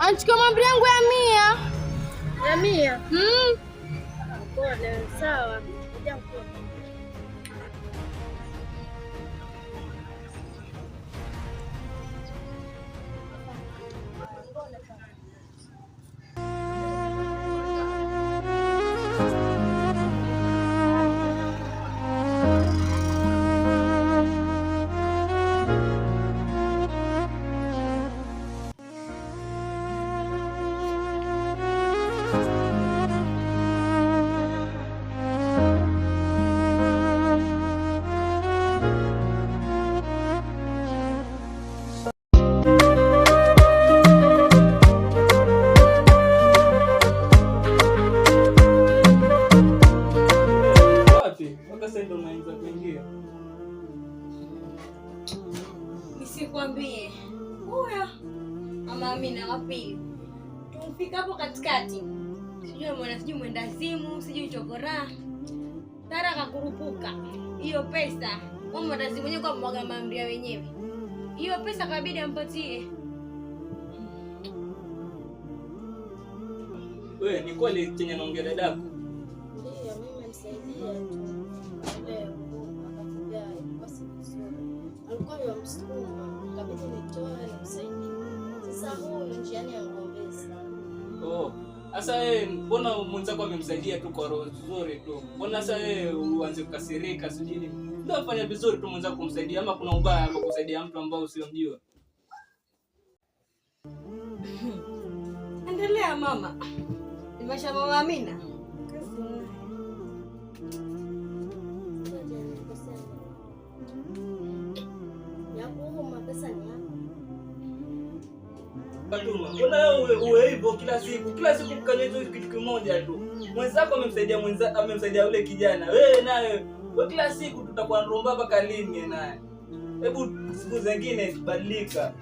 Anachukua mambo yangu ya 100. Ya 100? Pole, sawa. Nisikwambie. Huyo Mama Amina wa pili. Tumfika hapo katikati. Sijui mwendazimu, sijui chokora. Tara kakurupuka. Hiyo pesa, kwa mwendazimu mwenyewe kwa mwaga maambia wenyewe. Hiyo pesa kabidi ampatie. Wewe ni kweli chenye naongea dadako? Ndio, mimi nimemsaidia tu. Leo akakuja basi vizuri. Alikuwa yamsukuma, kabidi nitoe nimsaidie. Sasa huyu njiani angombeza. Sasa wewe mbona mwenzako amemsaidia tu kwa roho nzuri tu? Mbona sasa wewe uanze kukasirika sijui? Ndio fanya vizuri tu mwenzako kumsaidia, ama kuna ubaya ama kusaidia mtu ambao usiomjua? Endelea mama. Nimesha Mama Amina. Fatuma, mbona uwe hivyo kila siku kukanya kitu kimoja tu? Mwenzako amemsaidia yule kijana. Wewe naye kila siku tutakuwa nromba mpaka lini naye? Hebu siku zingine badilika.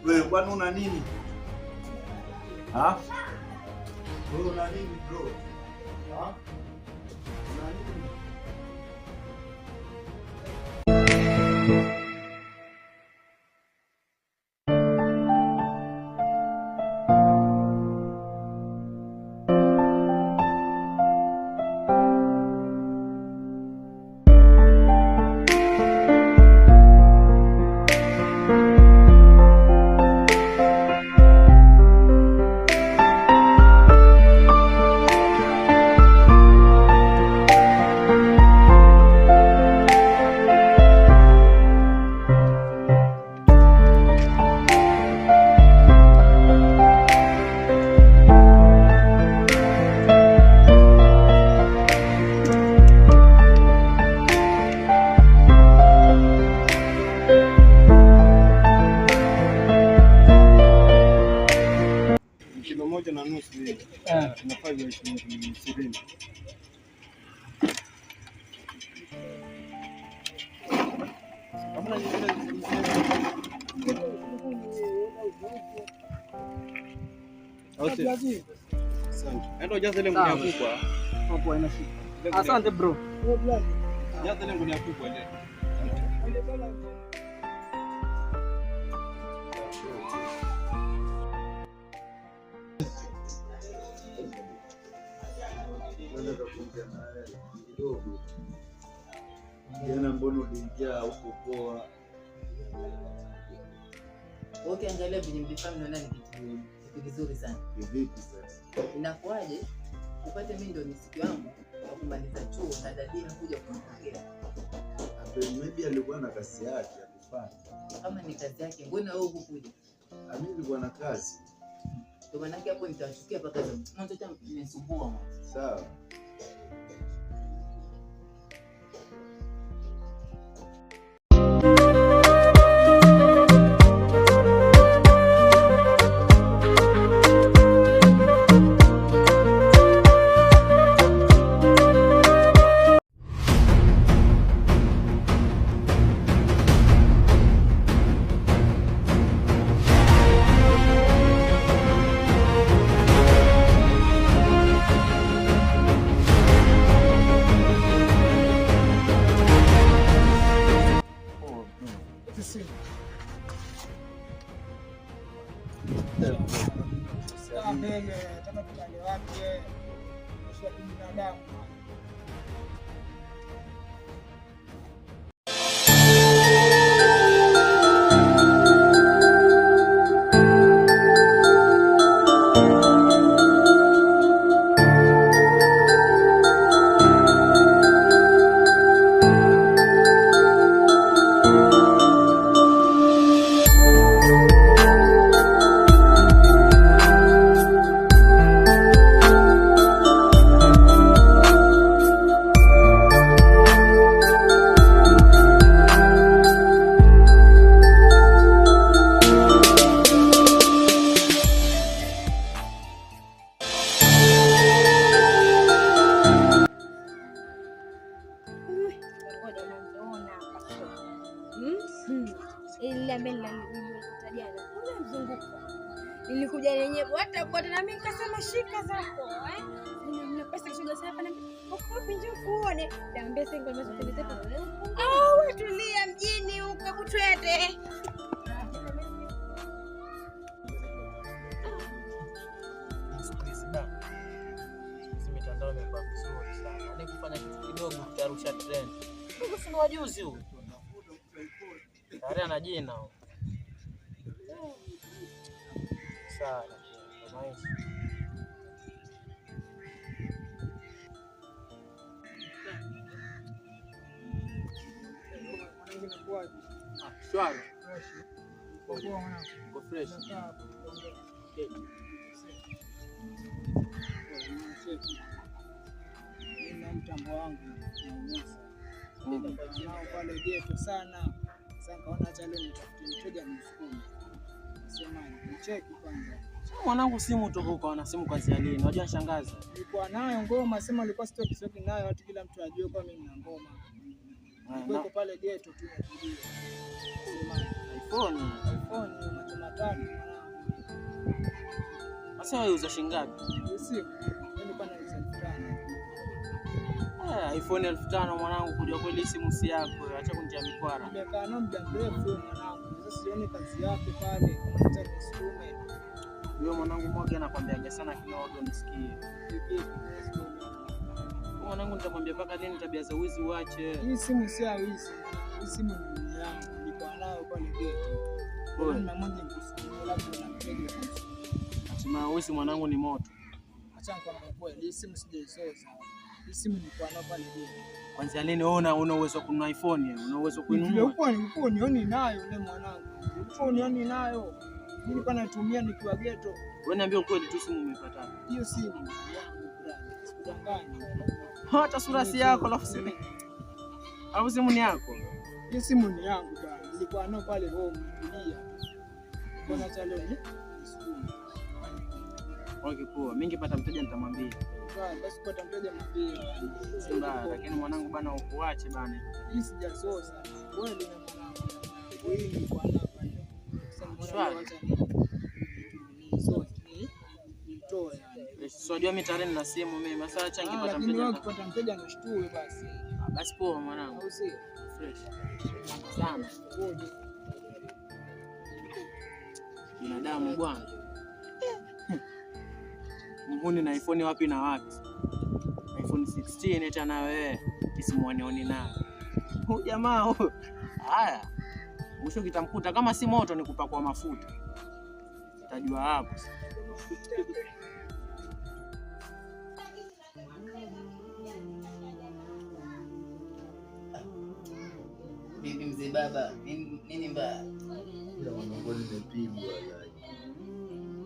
Wewe kwani una nini? Wewe una nini bro? Una nini? tunafanya 20. Asante bro. Jana mbona ulijaa huko poa? Okay, angalia vile mlifanya naona ni kitu kizuri sana. Vipi sasa? Inakuaje? Upate mimi ndio ni siku yangu ya kumaliza chuo na dadi anakuja kunipokea. Maybe alikuwa na kazi yake ya kufanya. Kama ni kazi yake, mbona wewe hukuja? Mimi nilikuwa na kazi. Ndio maana hapo nitachukia paka mwanzo tena nimesumbua. Sawa. Ni wapi maisha ya binadamu? Nilikuja lenyewe hata kwa na mimi nikasema shika zako nina pesa kishoga sana na wapi njoo kuone niambia sasa ngoma zote zetu wewe tulia mjini huko kutwete mitandao imekuwa vizuri sana yani kufanya kitu kidogo kutarusha trend huko si wajuzi huko tayari ana jina huko sana maisha shwari uko fresh na mtambo wangu nao pale geto sana. Sasa kaona acha leo nitafute mteja msukume. Sema nicheki kwanza. Mwanangu simu toka huko ana simu kuanzia lini? Unajua shangaza. Nilikuwa nayo ngoma, sema alikuwa stoki nayo hata kila mtu ajue kwa mimi na ngoma. Niko pale geto tu natulia. Sema iPhone macho matatu. Sasa wewe uza shilingi ngapi? Simu. Mimi pana uza 5,000. iPhone 5,000 mwanangu kuja kweli simu si yako. Acha kunitia mikwara. Nimekaa na muda mrefu mwanangu. Sasa sioni kazi yake pale. Nataka nisukume. Wewe mwanangu mmoja anakuambia sana kidogo nisikie. Mwanangu nitamwambia paka lini tabia za wizi uache. Hii simu si ya wizi. Hii simu ni yangu. Nilikuwa nayo pale geto. Bora na mmoja nikusukumia labda na mteja kumsukumia. Sema wizi mwanangu ni moto. Acha nikwambie kweli, hii simu sijaisoza. Hii simu nilikuwa nayo pale geto. Kwanza lini una uwezo wa kununua iPhone? Una uwezo kuinunua? Uko nioni nayo yule mwanangu. Uko nioni nayo. Nilikuwa natumia nikiwa geto. Wewe niambia ukweli tu simu umepata. Hiyo simu yangu brother. Sikudanganya. Hata sura si yako alafu simu. Au simu ni yako? Hiyo simu ni yangu bwana. Nilikuwa nayo pale home nitulia. Mbona chalo ni? Okay poa. Mimi ningepata mteja nitamwambia. Bwana basi pata mteja mwambie. Simba lakini mwanangu bana ukuache bana. Hii sijasosa. Wewe ndio mwanangu. Wewe ni kwa hapa. Unajua mimi tarehe na simu mimi. Sasa acha nikipata mteja. Lakini ukipata mteja nishtue basi. Basi poa mwanangu. Au si? Fresh. Sana. Binadamu bwana. Mbuni na iPhone wapi na wapi? iPhone 16 eti na wewe. Kisimuonioni nayo. Huyu jamaa huyu. Haya. Mwisho kitamkuta kama si moto ni kupakwa mafuta. Utajua hapo. Bibi mzee baba, nini mbaya? Ya mwanangu nimepigwa wallahi.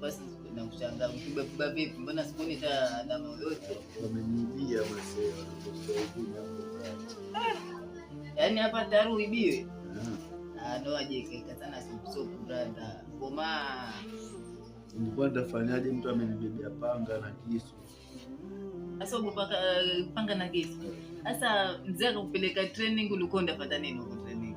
Basi nakushangaa mpiga vipi? Mbona sikuoni hata alama yoyote? Wameniibia mzee Yaani hapa tayari uibiwe. Ndo ajekeka sana sopu brada. Ngoma. Nilikuwa nitafanyaje mtu amenibebea panga na kisu? Sasa ukupaka panga na kisu. Sasa mzee akakupeleka training ulikuwa unapata nini huko training?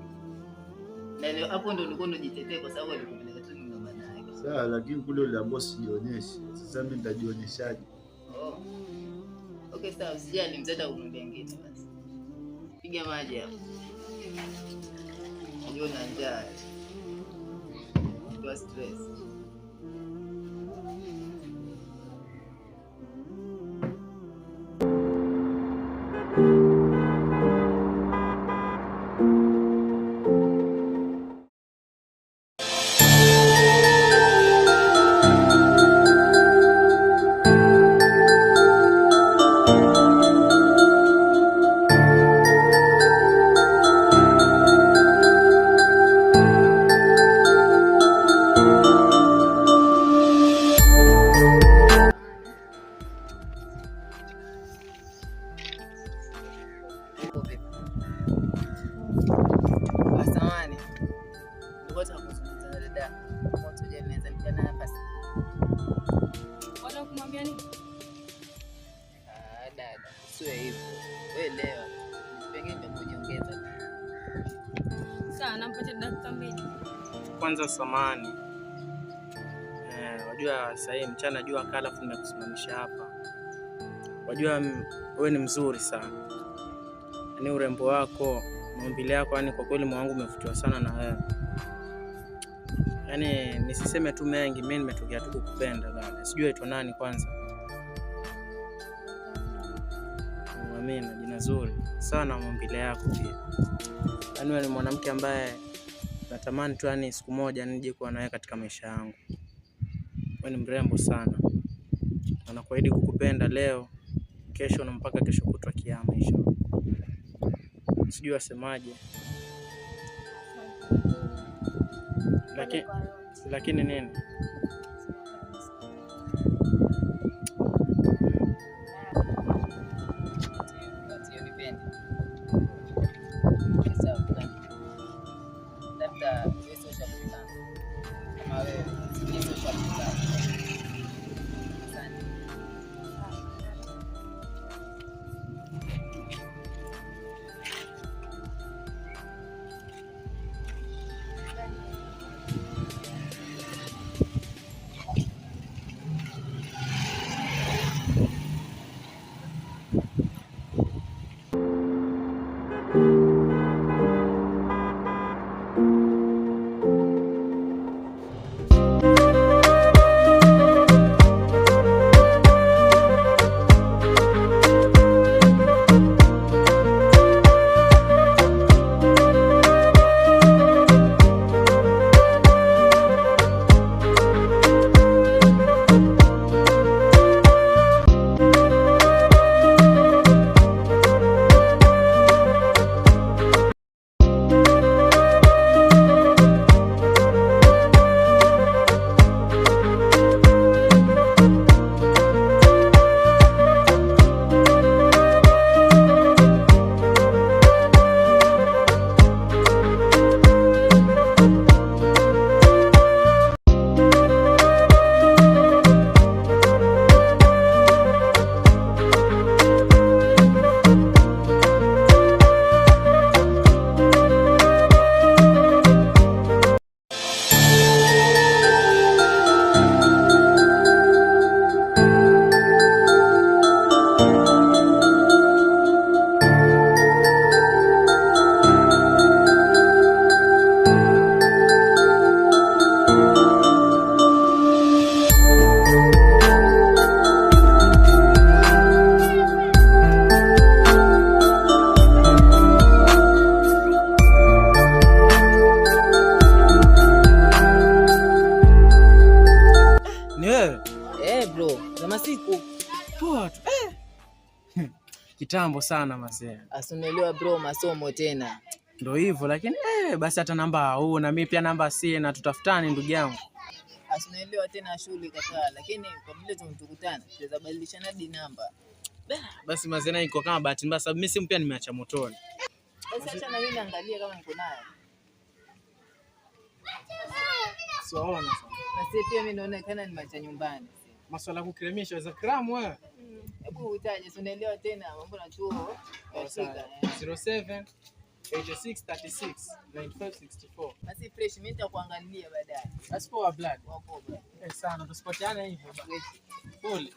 Na leo hapo ndo ulikuwa unajitetee kwa sababu alikupeleka training na maana yake. Sawa lakini kule ule boss jionyeshe. Sasa mimi nitajionyeshaje? Oh. Okay sawa, usijali mzee atakuambia ngine basi. Piga maji hapo. Unaona njaa. Kwa stress. Usiwe hivyo. Wewe elewa. Pengine nitakuongeza. Sawa, nampatia dakika 2. Kwanza samani. Wajua sasa hivi mchana jua kali afu nimekusimamisha hapa. Wajua wewe ni mzuri sana. Yaani urembo wako, maumbile yako, yani kwa kweli moyo wangu umevutiwa sana na wewe. Yaani nisiseme tu mengi, mimi nimetokea tu kukupenda dada. Sijui aitwa nani kwanza. Amina, jina zuri sana maumbile yako pia. Yaani wewe ni mwanamke ambaye natamani tu yani siku moja nije kuwa nawe katika maisha yangu. Wewe ni mrembo sana. Na nakuahidi kukupenda leo, kesho na mpaka kesho kutwa kiama inshallah. Sijui wasemaje. Lakini nini? Poa tu. Kitambo sana mazee. Asunelewa bro, masomo tena. Ndio hivyo lakini basi hata namba huu na mimi pia namba sina, tutafutane ndugu yangu. Asunelewa tena shule kaka, lakini kwa vile tumtukutana, tunaweza badilishana hadi namba. Basi mazee na iko kama bahati mbaya sababu mimi simu pia nimeacha motoni. Basi acha na mimi naangalia kama niko nayo. Sawa na sawa. Basi pia mimi naonekana nimeacha nyumbani. Masuala ya kukremisha za kramu wewe. Hebu utaje, unaelewa tena mambo na chuo. 07 86 36 9564. Basi fresh, mimi nitakuangalia baadaye. Basi poa blood. Poa blood. Sana tusipoteane hivyo basi. Pole.